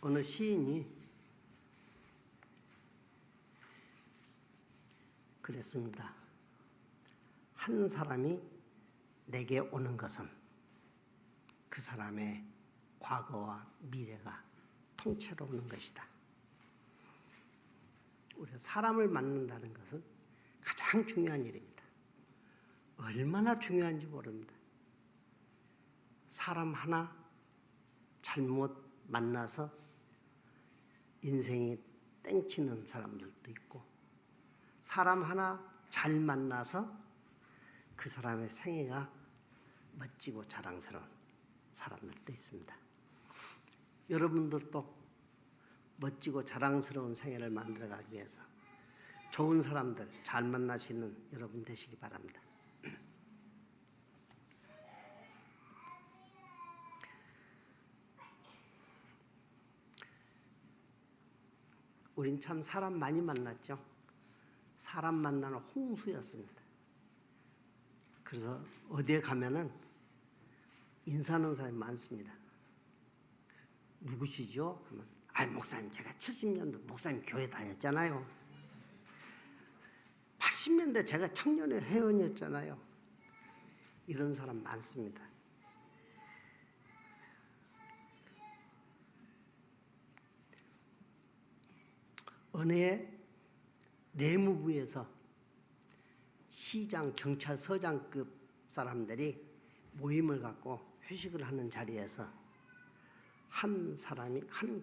어느 시인이 그랬습니다. 한 사람이 내게 오는 것은 그 사람의 과거와 미래가 통째로 오는 것이다. 우리가 사람을 만난다는 것은 가장 중요한 일입니다. 얼마나 중요한지 모릅니다. 사람 하나 잘못 만나서 인생이 땡치는 사람들도 있고, 사람 하나 잘 만나서 그 사람의 생애가 멋지고 자랑스러운 사람들도 있습니다. 여러분들도 멋지고 자랑스러운 생애를 만들어가기 위해서 좋은 사람들 잘 만나시는 여러분 되시기 바랍니다. 우린 참 사람 많이 만났죠. 사람 만나는 홍수였습니다. 그래서 어디에 가면은 인사하는 사람이 많습니다. 누구시죠? 하면 목사님, 제가 70년도 목사님 교회 다녔잖아요. 80년대 제가 청년회 회원이었잖아요. 이런 사람 많습니다. 어느 해 내무부에서 시장, 경찰서장급 사람들이 모임을 갖고 회식을 하는 자리에서 한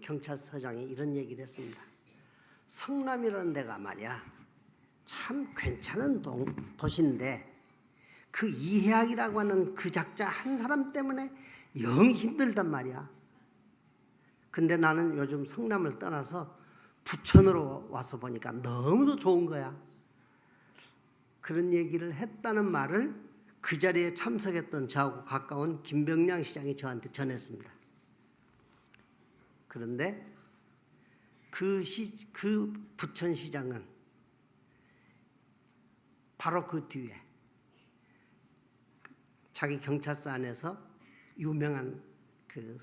경찰서장이 이런 얘기를 했습니다. 성남이라는 데가 말이야 참 괜찮은 도시인데 그 이해학이라고 하는 그 작자 한 사람 때문에 영 힘들단 말이야. 근데 나는 요즘 성남을 떠나서 부천으로 와서 보니까 너무도 좋은 거야. 그런 얘기를 했다는 말을 그 자리에 참석했던 저하고 가까운 김병량 시장이 저한테 전했습니다. 그런데 그 부천시장은 바로 그 뒤에 자기 경찰서 안에서 유명한 그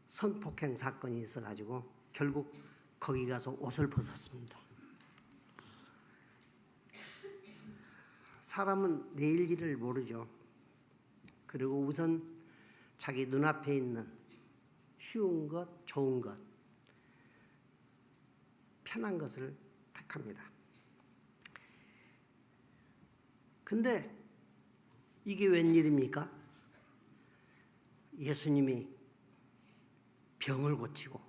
성폭행 사건이 있어가지고 결국 거기 가서 옷을 벗었습니다. 사람은 내일 일을 모르죠. 그리고 우선 자기 눈앞에 있는 쉬운 것, 좋은 것, 편한 것을 택합니다. 근데 이게 웬일입니까? 예수님이 병을 고치고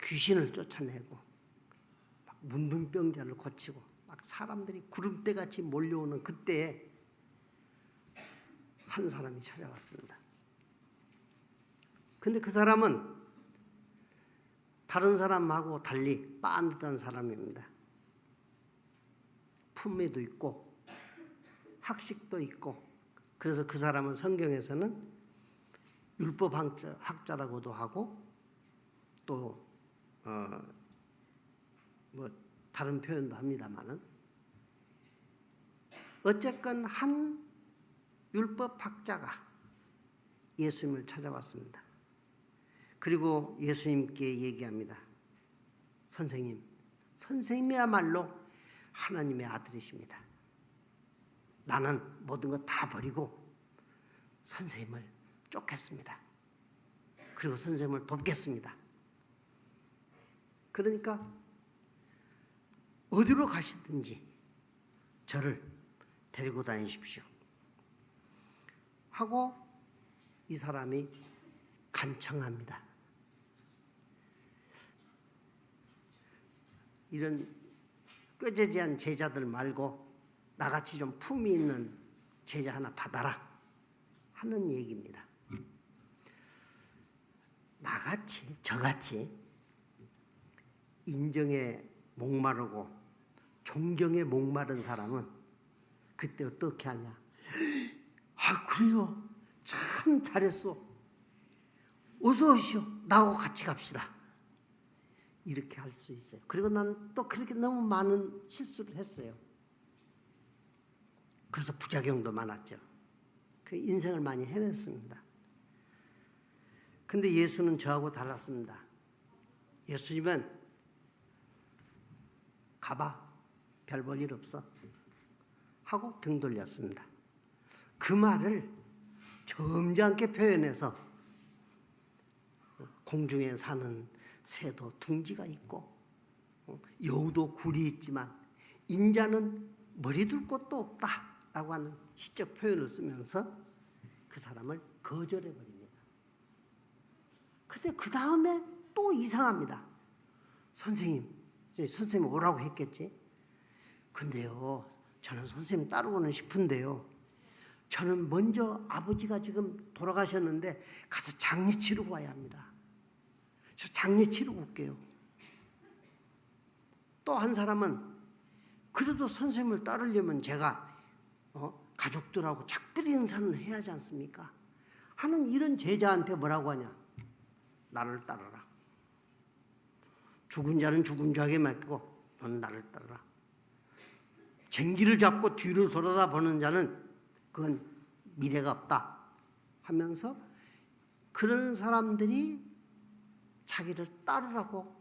귀신을 쫓아내고 막 문둥병자를 고치고 막 사람들이 구름대같이 몰려오는 그때에 한 사람이 찾아왔습니다. 근데 그 사람은 다른 사람하고 달리 빤듯한 사람입니다. 품위도 있고 학식도 있고, 그래서 그 사람은 성경에서는 율법 학자라고도 하고 또 다른 표현도 합니다만은 어쨌건 한 율법 학자가 예수님을 찾아왔습니다. 그리고 예수님께 얘기합니다. 선생님이야말로 하나님의 아들이십니다. 나는 모든 것 다 버리고 선생님을 쫓겠습니다. 그리고 선생님을 돕겠습니다. 그러니까 어디로 가시든지 저를 데리고 다니십시오 하고 이 사람이 간청합니다. 이런 꾀죄죄한 제자들 말고 나같이 좀 품위 있는 제자 하나 받아라 하는 얘기입니다. 나같이 저같이 인정에 목마르고 존경에 목마른 사람은 그때 어떻게 하냐? 그래요? 참 잘했어. 어서 오시오. 나하고 같이 갑시다. 이렇게 할 수 있어요. 그리고 난 또 그렇게 너무 많은 실수를 했어요. 그래서 부작용도 많았죠. 그 인생을 많이 헤맸습니다. 근데 예수는 저하고 달랐습니다. 예수님은 가봐, 별 볼 일 없어 하고 등 돌렸습니다. 그 말을 점잖게 표현해서 공중에 사는 새도 둥지가 있고 여우도 굴이 있지만 인자는 머리 둘 곳도 없다라고 하는 시적 표현을 쓰면서 그 사람을 거절해 버립니다. 근데 그 다음에 또 이상합니다. 선생님 오라고 했겠지. 근데요, 저는 선생님 따르고는 싶은데요, 저는 먼저 아버지가 지금 돌아가셨는데 가서 장례 치르고 와야 합니다. 저 장례 치르고 올게요. 또 한 사람은 그래도 선생님을 따르려면 제가 가족들하고 작별의 인사는 해야 하지 않습니까? 하는 이런 제자한테 뭐라고 하냐? 나를 따르라. 죽은 자는 죽은 자에게 맡기고 너는 나를 따르라. 쟁기를 잡고 뒤로 돌아다 보는 자는 그건 미래가 없다 하면서 그런 사람들이 자기를 따르라고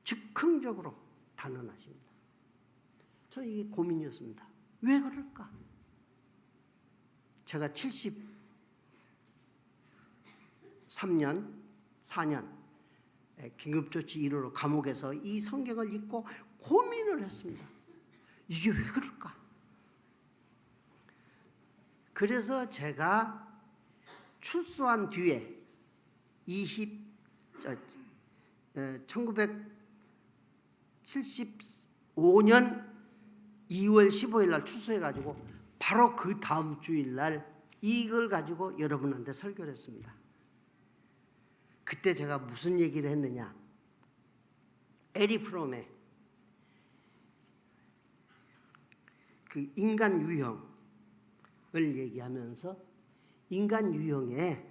즉흥적으로 단언하십니다. 저는 이게 고민이었습니다. 왜 그럴까? 제가 73년, 4년 긴급조치 1호로 감옥에서 이 성경을 읽고 고민을 했습니다. 이게 왜 그럴까? 그래서 제가 출소한 뒤에 1975년 2월 15일 날 출소해가지고 바로 그 다음 주일 날 이걸 가지고 여러분한테 설교를 했습니다. 그때 제가 무슨 얘기를 했느냐? 에리 프롬의 그 인간 유형을 얘기하면서 인간 유형에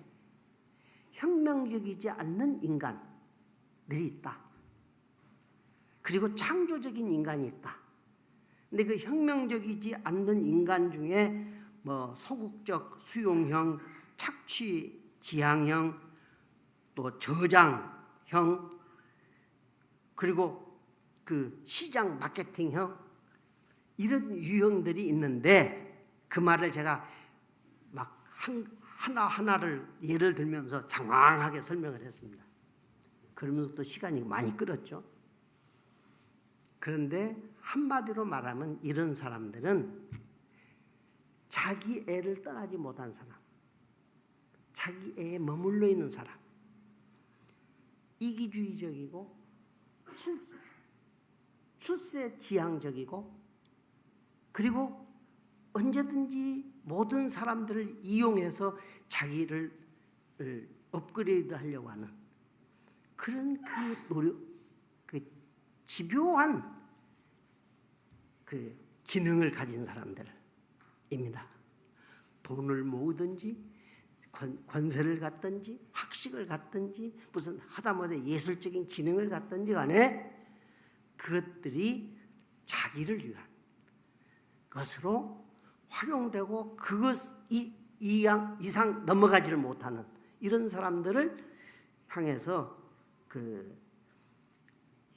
혁명적이지 않는 인간들이 있다. 그리고 창조적인 인간이 있다. 근데 그 혁명적이지 않는 인간 중에 뭐 소극적 수용형, 착취 지향형, 또 저장형, 그리고 그 시장 마케팅형, 이런 유형들이 있는데 그 말을 제가 막 하나하나를 예를 들면서 장황하게 설명을 했습니다. 그러면서 또 시간이 많이 끌었죠. 그런데 한마디로 말하면 이런 사람들은 자기 애를 떠나지 못한 사람, 자기 애에 머물러 있는 사람, 이기주의적이고 출세 지향적이고, 그리고 언제든지 모든 사람들을 이용해서 자기를 업그레이드 하려고 하는 그런 그 집요한 그 기능을 가진 사람들입니다. 돈을 모으든지 권세를 갖든지 학식을 갖든지 무슨 하다못해 예술적인 기능을 갖든지 간에 그것들이 자기를 위한 것으로 활용되고 그것 이상 넘어가지를 못하는 이런 사람들을 향해서 그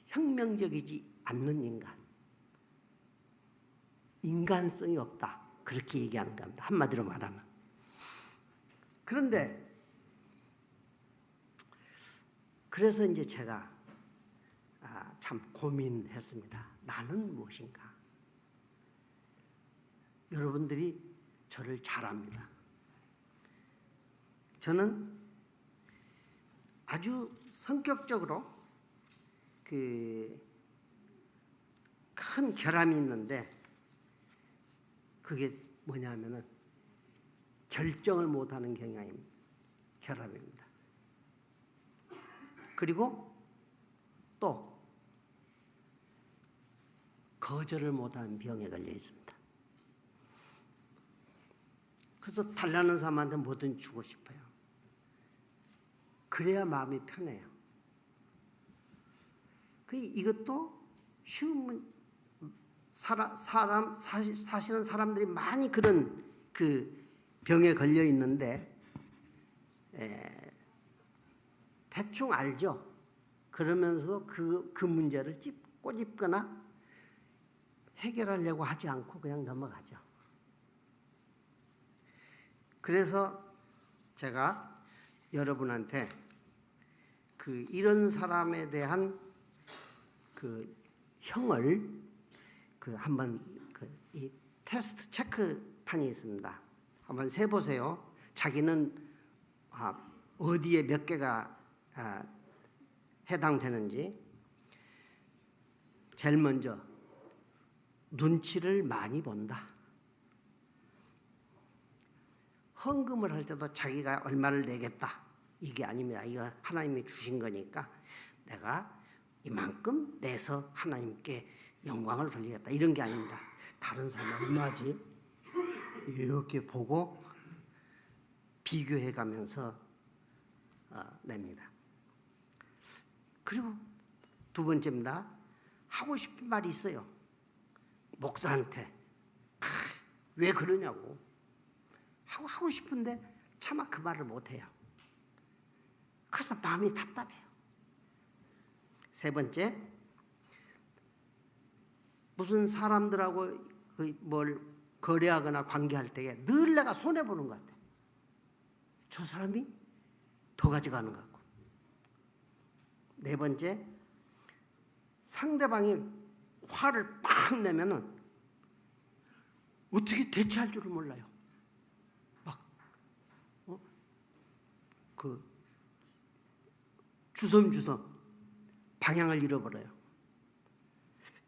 혁명적이지 않는 인간성이 없다, 그렇게 얘기하는 겁니다. 한마디로 말하면. 그런데 그래서 이제 제가 참 고민했습니다. 나는 무엇인가? 여러분들이 저를 잘 압니다. 저는 아주 성격적으로 그 큰 결함이 있는데 그게 뭐냐면은 결정을 못하는 결함입니다. 그리고 또 거절을 못하는 병에 걸려 있습니다. 그래서 달라는 사람한테 뭐든 주고 싶어요. 그래야 마음이 편해요. 이것도 쉬운 사실은 사람들이 많이 그런 그 병에 걸려 있는데 대충 알죠. 그러면서도 그 문제를 꼬집거나 해결하려고 하지 않고 그냥 넘어가죠. 그래서 제가 여러분한테 이런 사람에 대한 형을 한번 이 테스트 체크판이 있습니다. 한번 세보세요. 자기는 어디에 몇 개가 해당되는지. 제일 먼저 눈치를 많이 본다. 헌금을 할 때도 자기가 얼마를 내겠다 이게 아닙니다. 이거 하나님이 주신 거니까 내가 이만큼 내서 하나님께 영광을 돌리겠다 이런 게 아닙니다. 다른 사람 얼마지? 이렇게 보고 비교해 가면서 냅니다. 그리고 두 번째입니다. 하고 싶은 말이 있어요. 목사한테 왜 그러냐고 하고 싶은데 차마 그 말을 못해요. 그래서 마음이 답답해요. 세 번째, 무슨 사람들하고 뭘 거래하거나 관계할 때에 늘 내가 손해보는 것 같아요. 저 사람이 더 가져가는 것 같고. 네 번째, 상대방이 화를 팍 내면은 어떻게 대처할 줄을 몰라요. 막 주섬주섬 방향을 잃어버려요.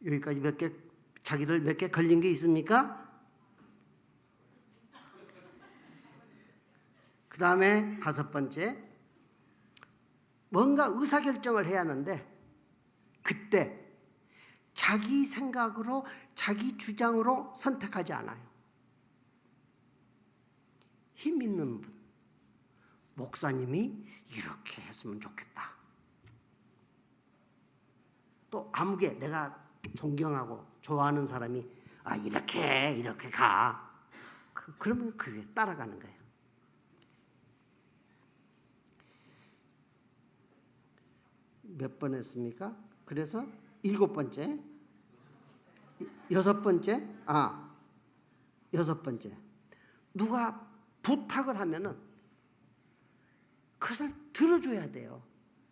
여기까지 자기들 몇 개 걸린 게 있습니까? 그 다음에 다섯 번째, 뭔가 의사결정을 해야 하는데 그때 자기 생각으로 자기 주장으로 선택하지 않아요. 힘 있는 분, 목사님이 이렇게 했으면 좋겠다. 또 아무개 내가 존경하고 좋아하는 사람이 이렇게 가. 그러면 그게 따라가는 거예요. 몇 번 했습니까? 그래서 일곱 번째, 여섯 번째, 누가 부탁을 하면은 그것을 들어줘야 돼요.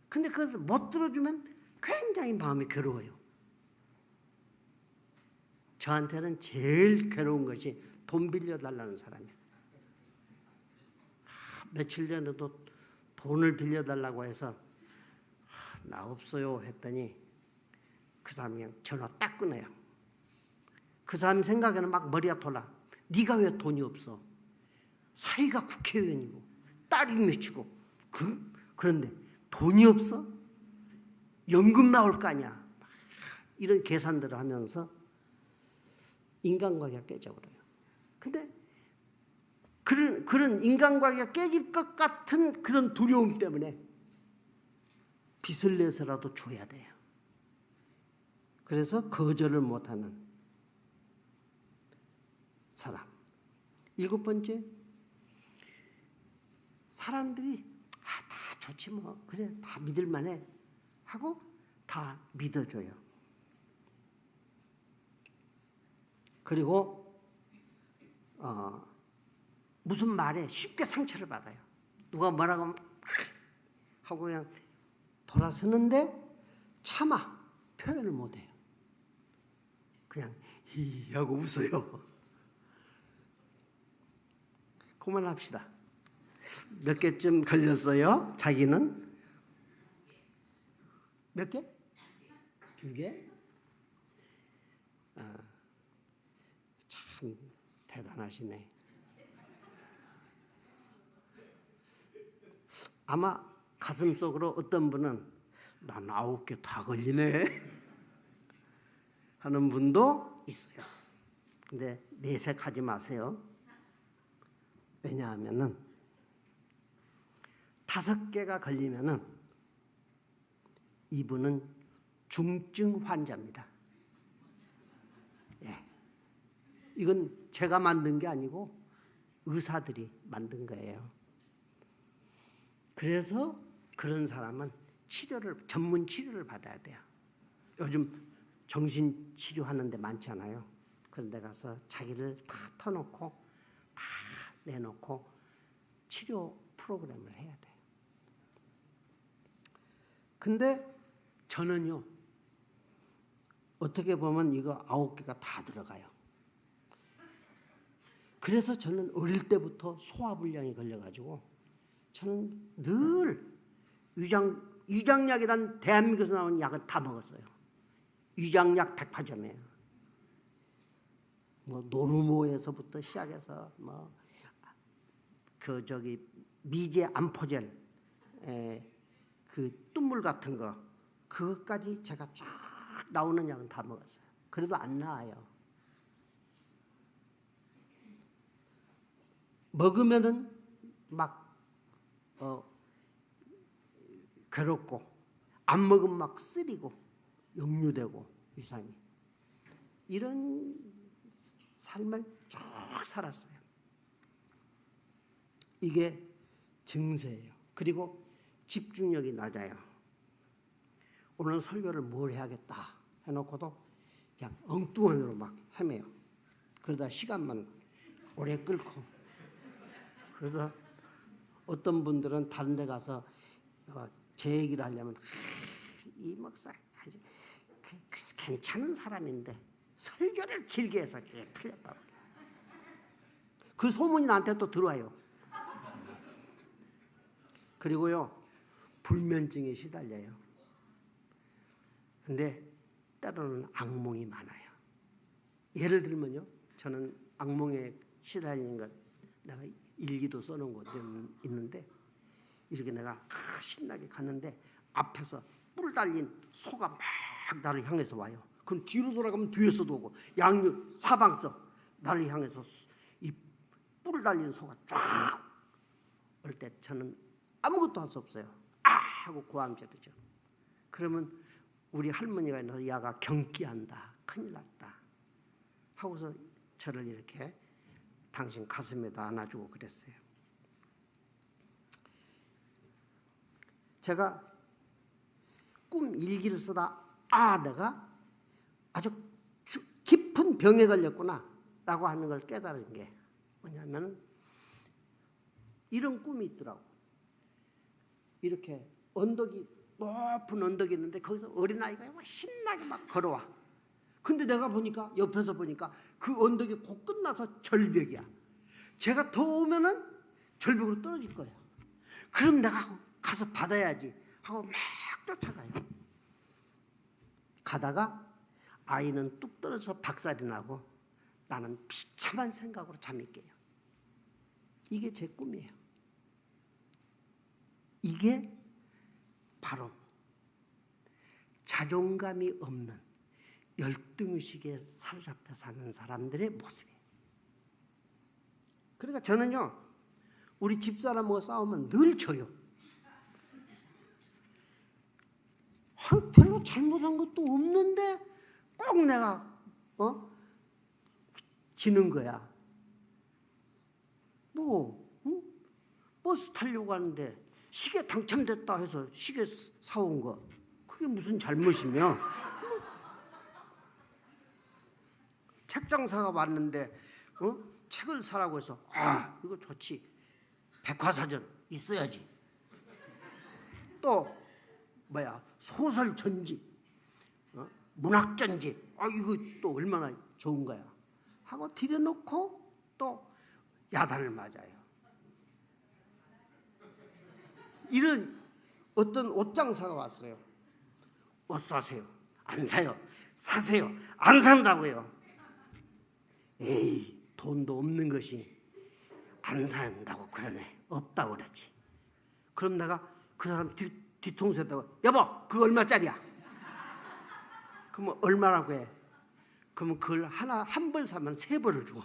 근데 그것을 못 들어주면 굉장히 마음이 괴로워요. 저한테는 제일 괴로운 것이 돈 빌려달라는 사람이에요. 며칠 전에도 돈을 빌려달라고 해서 나 없어요 했더니 그 사람이 그냥 전화 딱 끊어요. 그 사람 생각에는 막 머리가 돌아. 네가 왜 돈이 없어? 사위가 국회의원이고 딸이 몇이고 그런데 돈이 없어? 연금 나올 거 아니야. 이런 계산들을 하면서 인간관계가 깨져버려요. 근데 그런 인간관계가 깨질 것 같은 그런 두려움 때문에 빚을 내서라도 줘야 돼요. 그래서 거절을 못하는 사람. 일곱 번째, 사람들이 다 좋지 뭐 그래 다 믿을만해 하고 다 믿어줘요. 그리고 무슨 말에 쉽게 상처를 받아요. 누가 뭐라고 하고 그냥 돌아서는데 차마 표현을 못해요. 그냥 히 하고 웃어요. 그만합시다. 몇 개쯤 걸렸어요? 자기는? 몇 개? 두 개? 참 대단하시네. 아마 가슴속으로 어떤 분은 난 9개 다 걸리네 하는 분도 있어요. 근데 내색하지 마세요. 왜냐하면은 5개가 걸리면은 이분은 중증 환자입니다. 예. 이건 제가 만든 게 아니고 의사들이 만든 거예요. 그래서 그런 사람은 전문 치료를 받아야 돼요. 요즘 정신 치료하는 데 많지 않아요. 그런 데 가서 자기를 다 터놓고 다 내놓고 치료 프로그램을 해야 돼요. 근데 저는요, 어떻게 보면 이거 9개가 다 들어가요. 그래서 저는 어릴 때부터 소화불량이 걸려가지고 저는 늘 위장약이란 대한민국에서 나온 약은 다 먹었어요. 위장약 백화점에 뭐 노르모에서부터 시작해서 뭐 미제 암포젤 그 뚝물 같은 거 그것까지 제가 쫙 나오는 약은 다 먹었어요. 그래도 안 나아요. 먹으면은 막 괴롭고 안 먹으면 막 쓰리고 역류되고 위산이 이런 삶을 쭉 살았어요. 이게 증세예요. 그리고 집중력이 낮아요. 오늘 설교를 뭘 해야겠다 해놓고도 그냥 엉뚱한으로 막 헤매요. 그러다 시간만 오래 끌고 그래서 어떤 분들은 다른 데 가서 제 얘기를 하려면 이 목사 아주 괜찮은 사람인데 설교를 길게 해서 그게 틀렸다고. 그 소문이 나한테 또 들어와요. 그리고요, 불면증에 시달려요. 근데 때로는 악몽이 많아요. 예를 들면요, 저는 악몽에 시달리는 것 내가 일기도 써놓은 곳이 있는데 이렇게 내가 신나게 갔는데 앞에서 뿔 달린 소가 막 나를 향해서 와요. 그럼 뒤로 돌아가면 뒤에서도 오고 양옆 사방서 나를 향해서 이 뿔 달린 소가 쫙 올 때 저는 아무것도 할 수 없어요. 아 하고 고함 지르죠. 그러면 우리 할머니가 너 야가 경기한다. 큰일 났다. 하고서 저를 이렇게 당신 가슴에다 안아주고 그랬어요. 제가 꿈 일기를 쓰다 내가 아주 깊은 병에 걸렸구나 라고 하는 걸 깨달은 게 뭐냐면 이런 꿈이 있더라고. 이렇게 높은 언덕이 있는데 거기서 어린아이가 신나게 막 걸어와. 근데 내가 보니까 옆에서 보니까 그 언덕이 곧 끝나서 절벽이야. 제가 더 오면은 절벽으로 떨어질 거야. 그럼 내가 가서 받아야지 하고 막 쫓아가요. 가다가 아이는 뚝 떨어져서 박살이 나고 나는 비참한 생각으로 잠이 깨요. 이게 제 꿈이에요. 이게 바로 자존감이 없는 열등의식에 사로잡혀 사는 사람들의 모습이에요. 그러니까 저는요, 우리 집사람하고 싸우면 늘 져요. 별로 잘못한 것도 없는데 꼭 내가 지는 거야. 버스 타려고 하는데 시계 당첨됐다 해서 시계 사온 거 그게 무슨 잘못이며 책장사가 왔는데 책을 사라고 해서 이거 좋지 백화사전 있어야지. 또 소설 전집 문학 전집 이거 또 얼마나 좋은 거야 하고 들여놓고 또 야단을 맞아요. 이런 어떤 옷장사가 왔어요. 옷 사세요. 안 사요. 사세요. 안 산다고요. 에이, 돈도 없는 것이 안 산다고 그러네. 없다고 그러지. 그럼 내가 그 사람 뒤통수에다가 여보 그거 얼마짜리야? 그러면 얼마라고 해? 그러면 그걸 한 벌 사면 3벌을 주고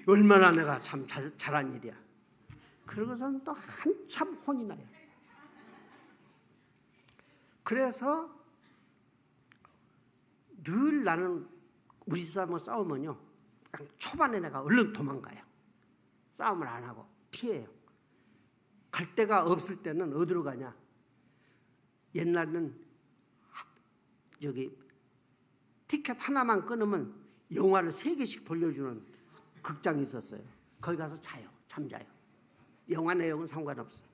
얼마나 내가 참 잘한 일이야. 그러고서는 또 한참 혼이 나요. 그래서 늘 나는 우리 집사람하고 싸우면요 초반에 내가 얼른 도망가요. 싸움을 안 하고 피해요. 갈 데가 없을 때는 어디로 가냐? 옛날에는 저기 티켓 하나만 끊으면 영화를 3개씩 돌려주는 극장이 있었어요. 거기 가서 자요. 잠자요. 영화 내용은 상관없어요.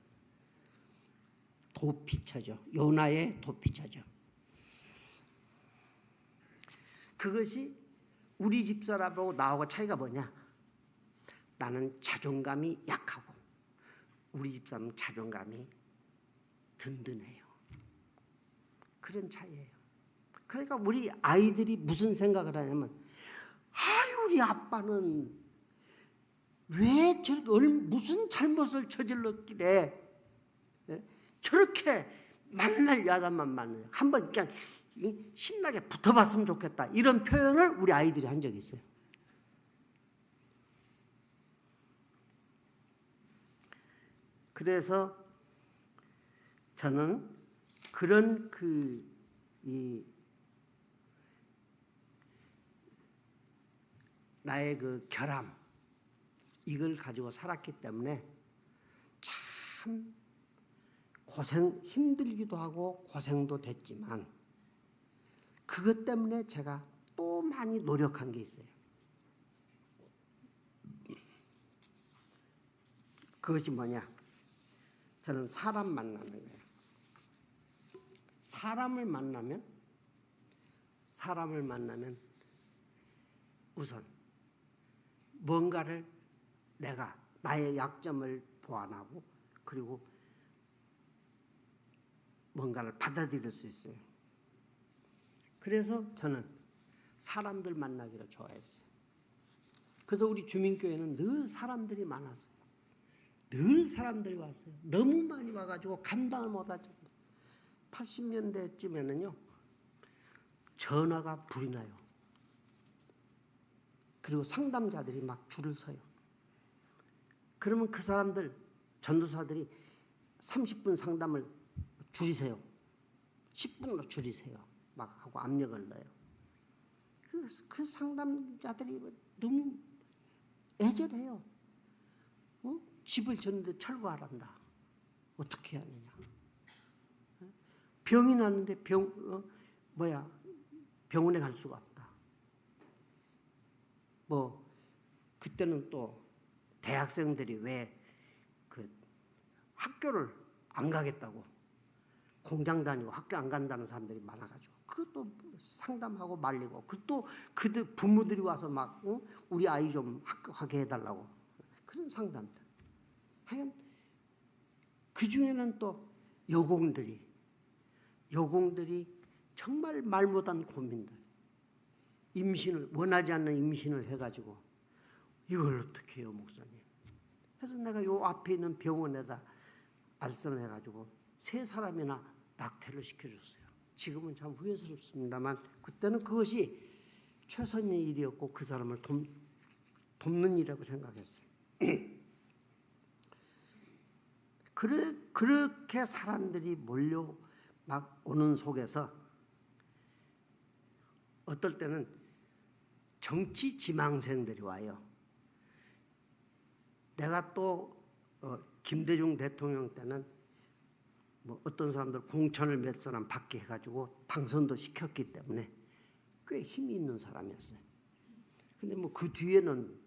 도피처죠. 요나의 도피처죠. 그것이 우리 집사람하고 나하고 차이가 뭐냐? 나는 자존감이 약하고 우리 집사람은 자존감이 든든해요. 그런 차이예요. 그러니까 우리 아이들이 무슨 생각을 하냐면, 아유, 우리 아빠는 왜 저렇게 무슨 잘못을 저질렀길래 저렇게 만날 야단만 맞느냐. 한번 그냥 신나게 붙어봤으면 좋겠다. 이런 표현을 우리 아이들이 한 적이 있어요. 그래서 저는 그런 나의 그 결함, 이걸 가지고 살았기 때문에 참 힘들기도 하고 고생도 됐지만 그것 때문에 제가 또 많이 노력한 게 있어요. 그것이 뭐냐? 저는 사람 만나는 거예요. 사람을 만나면 우선 뭔가를 내가 나의 약점을 보완하고 그리고 뭔가를 받아들일 수 있어요. 그래서 저는 사람들 만나기를 좋아했어요. 그래서 우리 주민교회는 늘 사람들이 많았어요. 늘 사람들이 왔어요. 너무 많이 와가지고 감당을 못하죠. 80년대쯤에는요 전화가 불이 나요. 그리고 상담자들이 막 줄을 서요. 그러면 그 사람들, 전도사들이 30분 상담을 줄이세요. 10분으로 줄이세요. 막 하고 압력을 넣어요. 그 상담자들이 너무 애절해요. 집을 졌는데 철거하란다. 어떻게 해야 하느냐. 병이 났는데 병원에 갈 수가 없다. 그때는 또 대학생들이 왜 학교를 안 가겠다고 공장 다니고 학교 안 간다는 사람들이 많아가지고 그것도 상담하고 말리고 그것도 그들 부모들이 와서 막 우리 아이 좀 학교 가게 해달라고 그런 상담들. 하여간 그 중에는 또 여공들이 정말 말 못한 고민들, 원하지 않는 임신을 해가지고 이걸 어떻게 해요, 목사님? 그래서 내가 요 앞에 있는 병원에다 알선을 해가지고 3사람이나 낙태를 시켜줬어요. 지금은 참 후회스럽습니다만 그때는 그것이 최선의 일이었고 그 사람을 돕는 일이라고 생각했어요. 그렇게 사람들이 몰려 막 오는 속에서 어떨 때는 정치 지망생들이 와요. 내가 또 김대중 대통령 때는 어떤 사람들 공천을 몇 사람 받게 해가지고 당선도 시켰기 때문에 꽤 힘이 있는 사람이었어요. 근데 그 뒤에는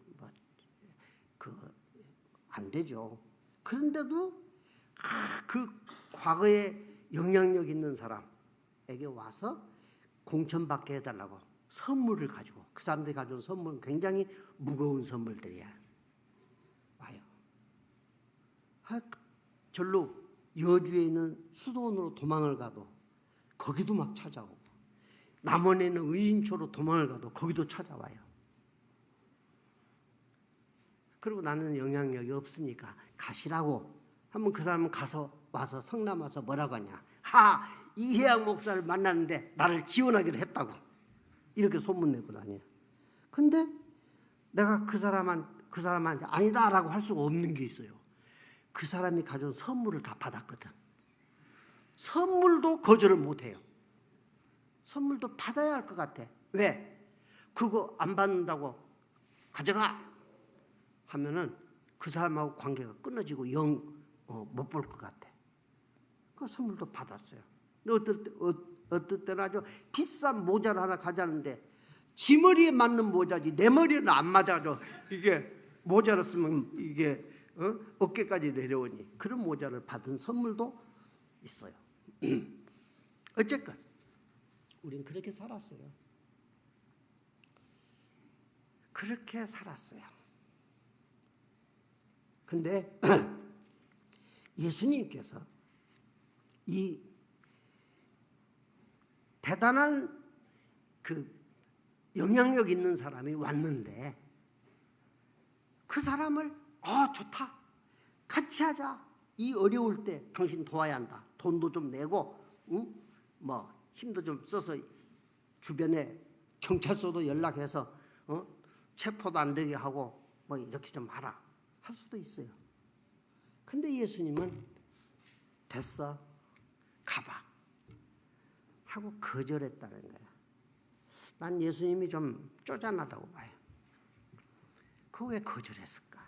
안 되죠. 그런데도 그 과거에 영향력 있는 사람에게 와서 공천받게 해달라고 선물을 가지고 그 사람들이 가져온 선물은 굉장히 무거운 선물들이야. 와요. 절로 여주에 있는 수도원으로 도망을 가도 거기도 막 찾아오고 남원에 있는 의인초로 도망을 가도 거기도 찾아와요. 그리고 나는 영향력이 없으니까 가시라고 하면 그 사람은 와서 성남 와서 뭐라고 하냐. 이혜양 목사를 만났는데 나를 지원하기로 했다고 이렇게 소문내고 다녀요. 근데 내가 그 사람한테 아니다라고 할 수가 없는 게 있어요. 그 사람이 가져온 선물을 다 받았거든. 선물도 거절을 못해요. 선물도 받아야 할 것 같아. 왜? 그거 안 받는다고 가져가 하면은 그 사람하고 관계가 끊어지고 못 볼 것 같아. 그 선물도 받았어요. 어떨 때는 아주 비싼 모자를 하나 가져왔는데 지 머리에 맞는 모자지 내 머리에는 안 맞아져. 이게 모자를 쓰면 이게 어깨까지 내려오니 그런 모자를 받은 선물도 있어요. 어쨌건 우린 그렇게 살았어요. 그렇게 살았어요. 근데 예수님께서 이 대단한 그 영향력 있는 사람이 왔는데 그 사람을 좋다, 같이 하자, 이 어려울 때 당신 도와야 한다, 돈도 좀 내고 뭐 힘도 좀 써서 주변에 경찰서도 연락해서 체포도 안 되게 하고 뭐 이렇게 좀 하라 할 수도 있어요. 근데 예수님은 됐어, 가봐 하고 거절했다는 거야. 난 예수님이 좀 쪼잔하다고 봐요. 그거 왜 거절했을까?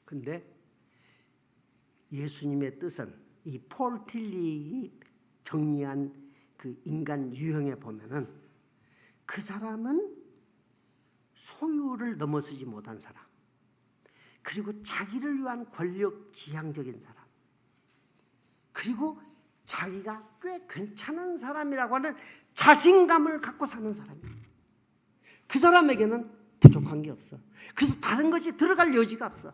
근데 예수님의 뜻은 이 폴 틸리이 정리한 그 인간 유형에 보면은 그 사람은 소유를 넘어서지 못한 사람, 그리고 자기를 위한 권력 지향적인 사람, 그리고 자기가 꽤 괜찮은 사람이라고 하는 자신감을 갖고 사는 사람이에요. 그 사람에게는 부족한 게 없어. 그래서 다른 것이 들어갈 여지가 없어.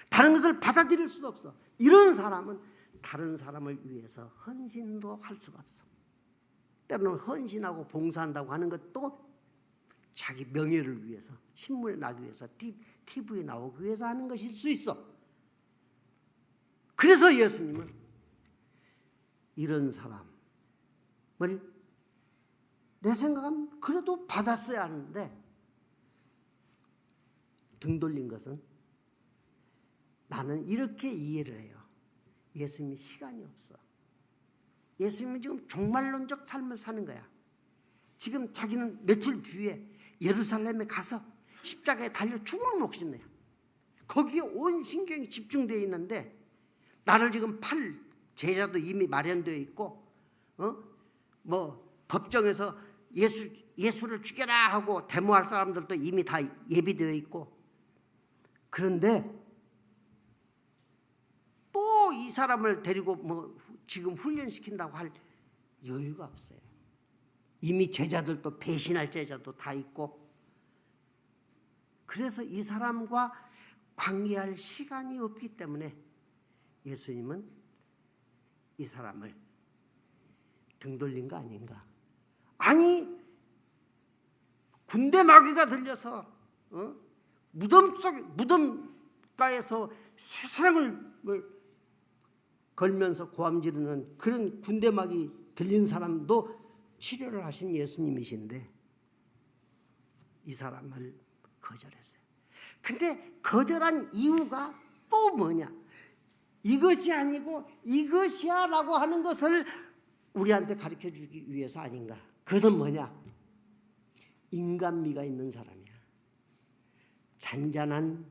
다른 것을 받아들일 수도 없어. 이런 사람은 다른 사람을 위해서 헌신도 할 수가 없어. 때로는 헌신하고 봉사한다고 하는 것도 자기 명예를 위해서, 신문에 나기 위해서, TV에 나오기 위해서 하는 것일 수 있어. 그래서 예수님은 이런 사람을 내 생각은 그래도 받았어야 하는데 등 돌린 것은, 나는 이렇게 이해를 해요. 예수님이 시간이 없어. 예수님은 지금 종말론적 삶을 사는 거야. 지금 자기는 며칠 뒤에 예루살렘에 가서 십자가에 달려 죽을 목숨이에요. 거기에 온 신경이 집중되어 있는데 나를 지금 팔 제자도 이미 마련되어 있고 뭐 법정에서 예수를 죽여라 하고 데모할 사람들도 이미 다 예비되어 있고, 그런데 또 이 사람을 데리고 뭐 지금 훈련시킨다고 할 여유가 없어요. 이미 제자들도 배신할 제자도 다 있고, 그래서 이 사람과 관계할 시간이 없기 때문에 예수님은 이 사람을 등 돌린 거 아닌가. 아니, 군대 마귀가 들려서 무덤가에서 세상을 걸면서 고함 지르는 그런 군대 마귀 들린 사람도 치료를 하신 예수님이신데 이 사람을 거절했어요. 근데 거절한 이유가 또 뭐냐? 이것이 아니고 이것이야 라고 하는 것을 우리한테 가르쳐 주기 위해서 아닌가? 그것은 뭐냐? 인간미가 있는 사람이야. 잔잔한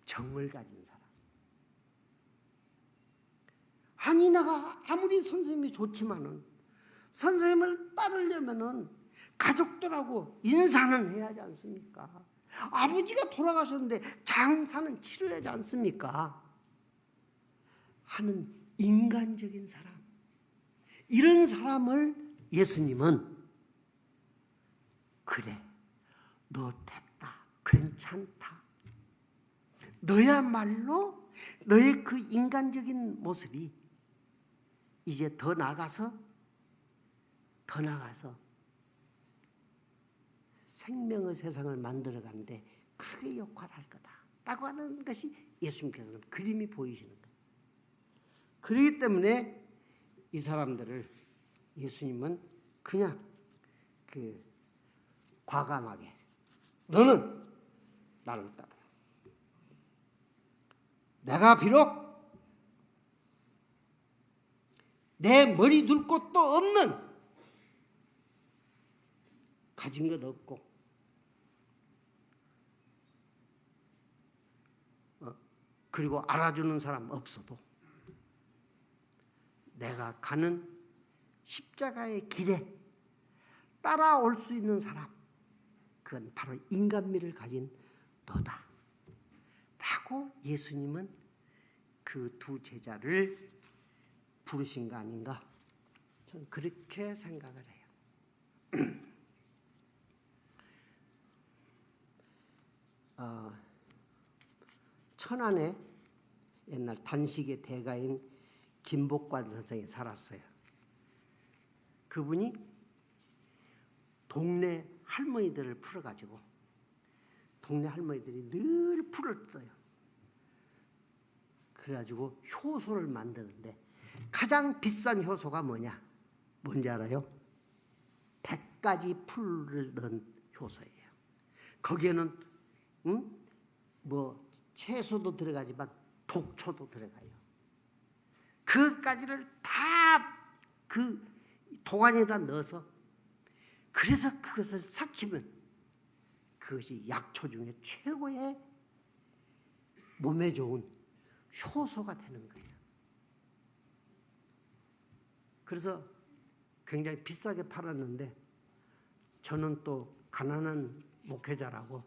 정을 가진 사람. 아니, 내가 아무리 선생님이 좋지만은 선생님을 따르려면은 가족들하고 인사는 해야 하지 않습니까? 아버지가 돌아가셨는데 장사는 치러야지 않습니까? 하는 인간적인 사람, 이런 사람을 예수님은 그래, 너 됐다, 괜찮다, 너야말로 너의 그 인간적인 모습이 이제 더 나가서 생명의 세상을 만들어가는데 크게 역할을 할 거다라고 하는 것이 예수님께서는 그림이 보이시는 거예요. 그렇기 때문에 이 사람들을 예수님은 그냥 과감하게 너는 나를 따라. 내가 비록 내 머리 둘 곳도 없는, 가진 것 없고 그리고 알아주는 사람 없어도 내가 가는 십자가의 길에 따라올 수 있는 사람, 그건 바로 인간미를 가진 너다 라고 예수님은 그 두 제자를 부르신 거 아닌가, 저는 그렇게 생각을 해요. 천안에 옛날 단식의 대가인 김복관 선생이 살았어요. 그분이 동네 할머니들을 풀어가지고, 동네 할머니들이 늘 풀을 뜯어요. 그래가지고 효소를 만드는데 가장 비싼 효소가 뭔지 알아요? 100가지 풀을 넣은 효소예요. 거기에는 채소도 들어가지만 독초도 들어가요. 그까지를 다 그 도안에다 넣어서, 그래서 그것을 삭히면 그것이 약초 중에 최고의 몸에 좋은 효소가 되는 거예요. 그래서 굉장히 비싸게 팔았는데 저는 또 가난한 목회자라고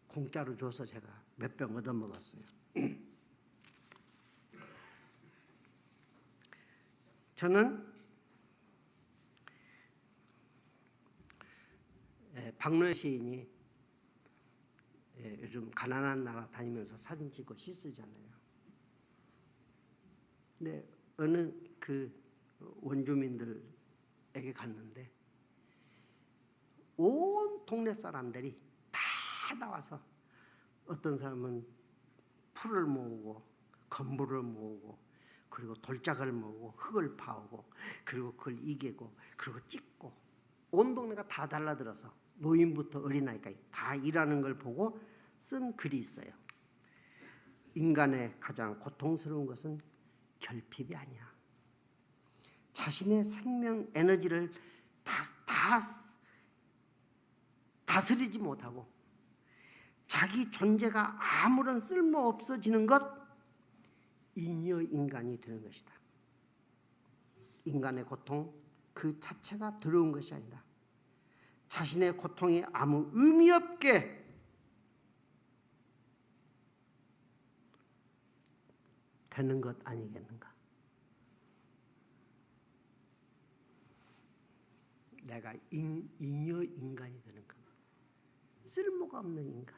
공짜로 줘서 제가 몇 병 얻어먹었어요. 저는 박노해 시인이 요즘 가난한 나라 다니면서 사진 찍고 시 쓰잖아요. 근데 어느 그 원주민들에게 갔는데 온 동네 사람들이 다 나와서, 어떤 사람은 풀을 모으고 건물을 모으고 그리고 돌짝을 모으고 흙을 파오고 그리고 그걸 이기고 그리고 찍고, 온 동네가 다 달라들어서 노인부터 어린아이까지 다 일하는 걸 보고 쓴 글이 있어요. 인간의 가장 고통스러운 것은 결핍이 아니야. 자신의 생명 에너지를 다스리지 못하고 자기 존재가 아무런 쓸모 없어지는 것, 잉여 인간이 되는 것이다. 인간의 고통 그 자체가 더러운 것이 아니다. 자신의 고통이 아무 의미 없게 되는 것 아니겠는가. 내가 잉여 인간이 되는 것, 쓸모가 없는 인간.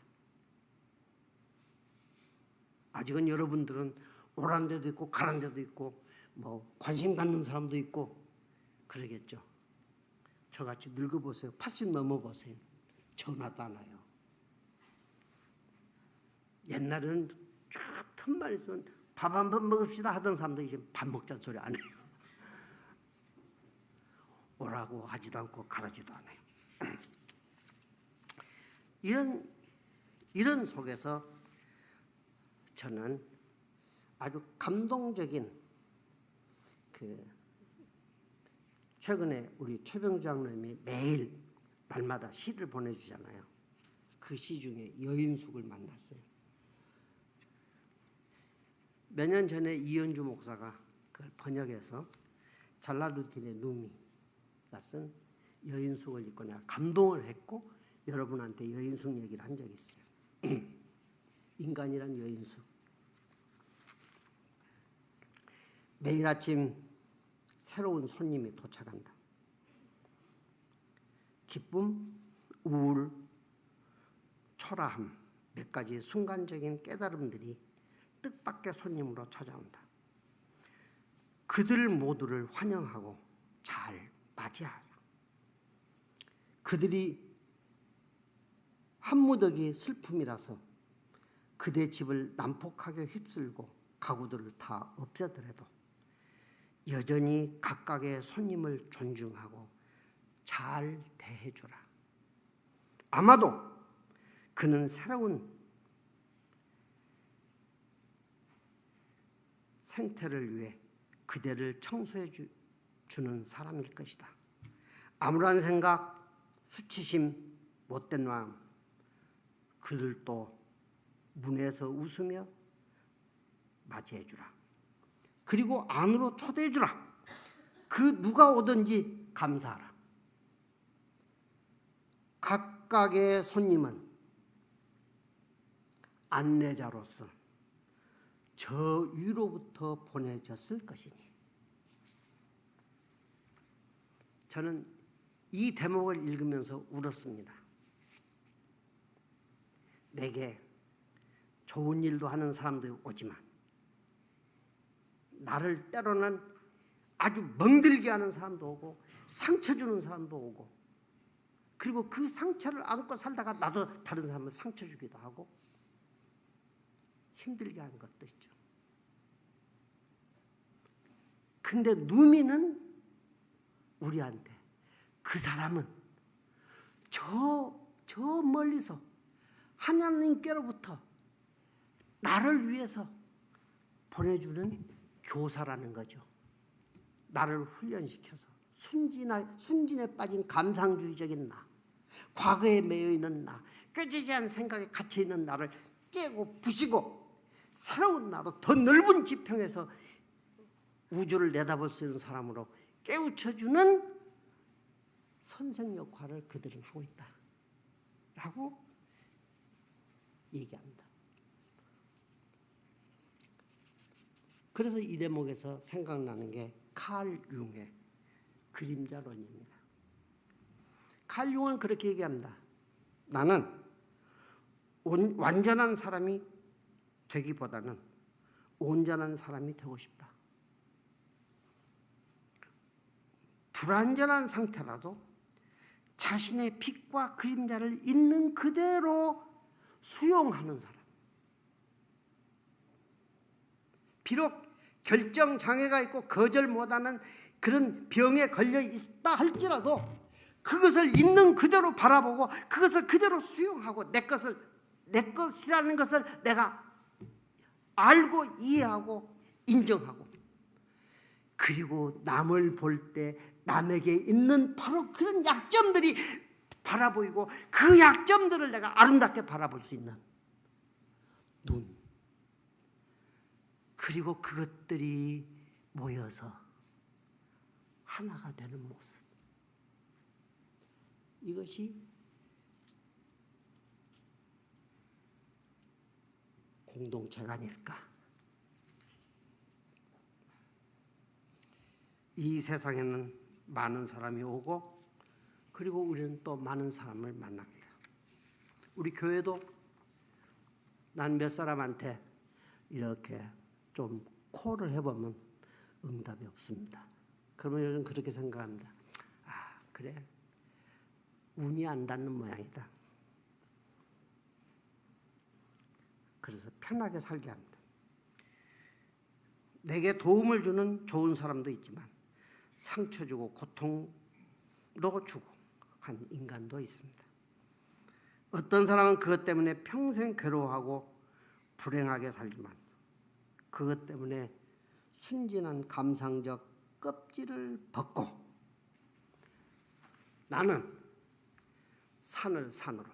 아직은 여러분들은 오란 데도 있고 가란 데도 있고 관심 갖는 사람도 있고 그러겠죠. 저같이 늙어보세요. 80 넘어보세요. 전화도 안 와요. 옛날에는 쫙 틈만 있으면 밥 한 번 먹읍시다 하던 사람도 이제 밥 먹자는 소리 안 해요. 오라고 하지도 않고 가라지도 않아요. 이런 속에서 저는 아주 감동적인 최근에 우리 최병주 장로님이 매일 날마다 시를 보내주잖아요. 그 시 중에 여인숙을 만났어요. 몇 년 전에 이현주 목사가 그걸 번역해서 잘라루틴의 누미가 쓴 여인숙을 읽고 내가 감동을 했고 여러분한테 여인숙 얘기를 한 적이 있어요. 인간이란 여인숙. 매일 아침 새로운 손님이 도착한다. 기쁨, 우울, 초라함, 몇 가지 순간적인 깨달음들이 뜻밖의 손님으로 찾아온다. 그들 모두를 환영하고 잘 맞이하라. 그들이 한 무더기 슬픔이라서 그대 집을 난폭하게 휩쓸고 가구들을 다 없애더라도 여전히 각각의 손님을 존중하고 잘 대해주라. 아마도 그는 새로운 생태를 위해 그대를 청소해 주는 사람일 것이다. 아무런 생각, 수치심, 못된 마음, 그들도 문에서 웃으며 맞이해 주라. 그리고 안으로 초대해 주라. 그 누가 오든지 감사하라. 각각의 손님은 안내자로서 저 위로부터 보내졌을 것이니. 저는 이 대목을 읽으면서 울었습니다. 내게 좋은 일도 하는 사람도 오지만 나를 때로는 아주 멍들게 하는 사람도 오고 상처 주는 사람도 오고, 그리고 그 상처를 안고 살다가 나도 다른 사람을 상처 주기도 하고 힘들게 하는 것도 있죠. 근데 누미는 우리한테 그 사람은 저 멀리서 하나님께로부터 나를 위해서 보내주는 교사라는 거죠. 나를 훈련시켜서 순진에 빠진 감상주의적인 나, 과거에 매여 있는 나, 꾀지지한 생각에 갇혀 있는 나를 깨고 부시고 새로운 나로 더 넓은 지평에서 우주를 내다볼 수 있는 사람으로 깨우쳐주는 선생 역할을 그들은 하고 있다라고 얘기합니다. 그래서 이 대목에서 생각나는 게 칼 융의 그림자론입니다. 칼 융은 그렇게 얘기합니다. 나는 완전한 사람이 되기보다는 온전한 사람이 되고 싶다. 불완전한 상태라도 자신의 빛과 그림자를 있는 그대로 수용하는 사람. 비록 결정 장애가 있고 거절 못하는 그런 병에 걸려 있다 할지라도 그것을 있는 그대로 바라보고 그것을 그대로 수용하고 내 것이라는 것을 내가 알고 이해하고 인정하고, 그리고 남을 볼 때 남에게 있는 바로 그런 약점들이 바라보이고 그 약점들을 내가 아름답게 바라볼 수 있는 눈, 그리고 그것들이 모여서 하나가 되는 모습, 이것이 공동체가 아닐까. 이 세상에는 많은 사람이 오고 그리고 우리는 또 많은 사람을 만납니다. 우리 교회도 난 몇 사람한테 이렇게 좀 콜을 해보면 응답이 없습니다. 그러면 요즘 그렇게 생각합니다. 아, 그래, 운이 안 닿는 모양이다. 그래서 편하게 살게 합니다. 내게 도움을 주는 좋은 사람도 있지만 상처 주고 고통도 주고 한 인간도 있습니다. 어떤 사람은 그것 때문에 평생 괴로워하고 불행하게 살지만 그것 때문에 순진한 감상적 껍질을 벗고 나는 산을 산으로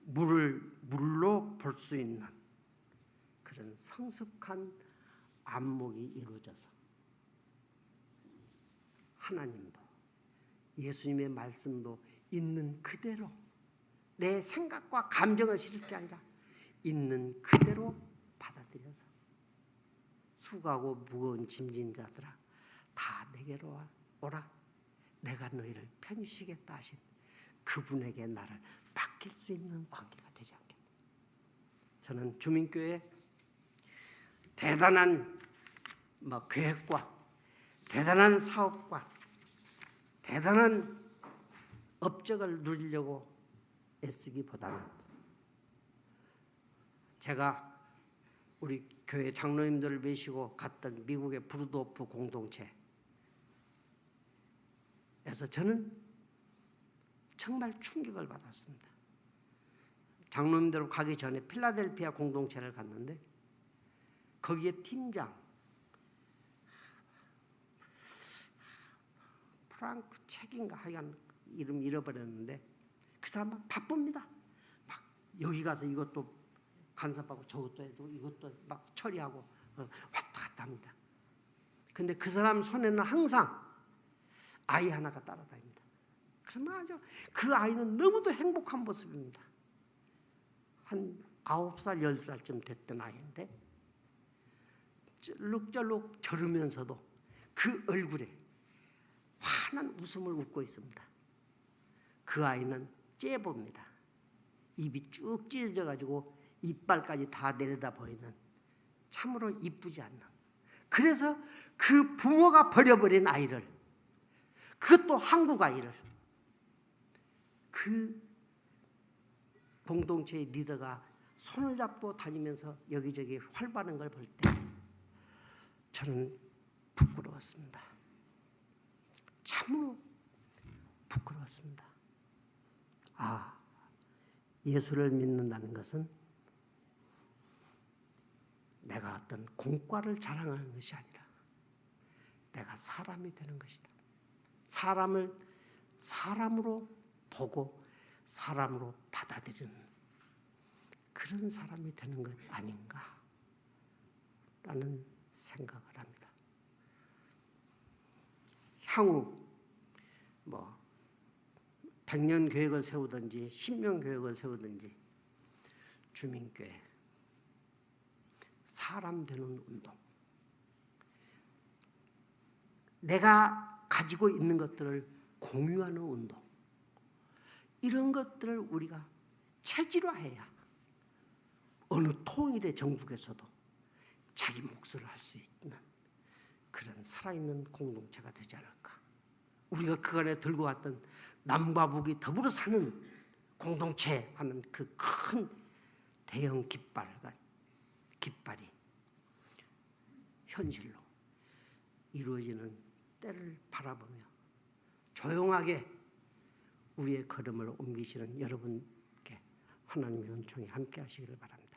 물을 물로 볼 수 있는 그런 성숙한 안목이 이루어져서 하나님도 예수님의 말씀도 있는 그대로 내 생각과 감정을 실을 게 아니라 있는 그대로 받아들여서 수고하고 무거운 짐진 자들아 다 내게로 오라, 내가 너희를 편히 쉬겠다 하신 그분에게 나를 맡길 수 있는 관계가 되지 않겠나. 저는 주민교회 대단한 계획과 대단한 사업과 대단한 업적을 누리려고 애쓰기보다는 제가 우리 교회 장로님들을 모시고 갔던 미국의 브루도프 공동체에서 저는 정말 충격을 받았습니다. 장로님들 가기 전에 필라델피아 공동체를 갔는데 거기에 팀장 프랑크 책인가 하여간 이름 잃어버렸는데 그 사람 막 바쁩니다. 막 여기 가서 이것도 간섭하고 저것도 해도 이것도 막 처리하고 왔다 갔다 합니다. 근데 그 사람 손에는 항상 아이 하나가 따라다닙니다. 그러면 아주 그 아이는 너무도 행복한 모습입니다. 한 9살, 10살쯤 됐던 아이인데 쩔룩쩔룩 저르면서도 그 얼굴에 환한 웃음을 웃고 있습니다. 그 아이는 째봅니다. 입이 쭉 찢어져가지고 이빨까지 다 내려다 보이는 참으로 이쁘지 않는, 그래서 그 부모가 버려버린 아이를, 그것도 한국 아이를, 그 공동체의 리더가 손을 잡고 다니면서 여기저기 활발한 걸 볼 때 저는 부끄러웠습니다. 참으로 부끄러웠습니다. 아, 예수를 믿는다는 것은 내가 어떤 공과를 자랑하는 것이 아니라 내가 사람이 되는 것이다. 사람을 사람으로 보고 사람으로 받아들이는 그런 사람이 되는 것 아닌가라는 생각을 합니다. 향후 100년 계획을 세우든지 10년 계획을 세우든지 주민교회 사람 되는 운동, 내가 가지고 있는 것들을 공유하는 운동, 이런 것들을 우리가 체질화해야 어느 통일의 정국에서도 자기 몫을 할 수 있는 그런 살아있는 공동체가 되지 않을까. 우리가 그 안에 들고 왔던 남과 북이 더불어 사는 공동체 하는 그 큰 대형 깃발이 현실로 이루어지는 때를 바라보며 조용하게 우리의 걸음을 옮기시는 여러분께 하나님의 은총이 함께 하시기를 바랍니다.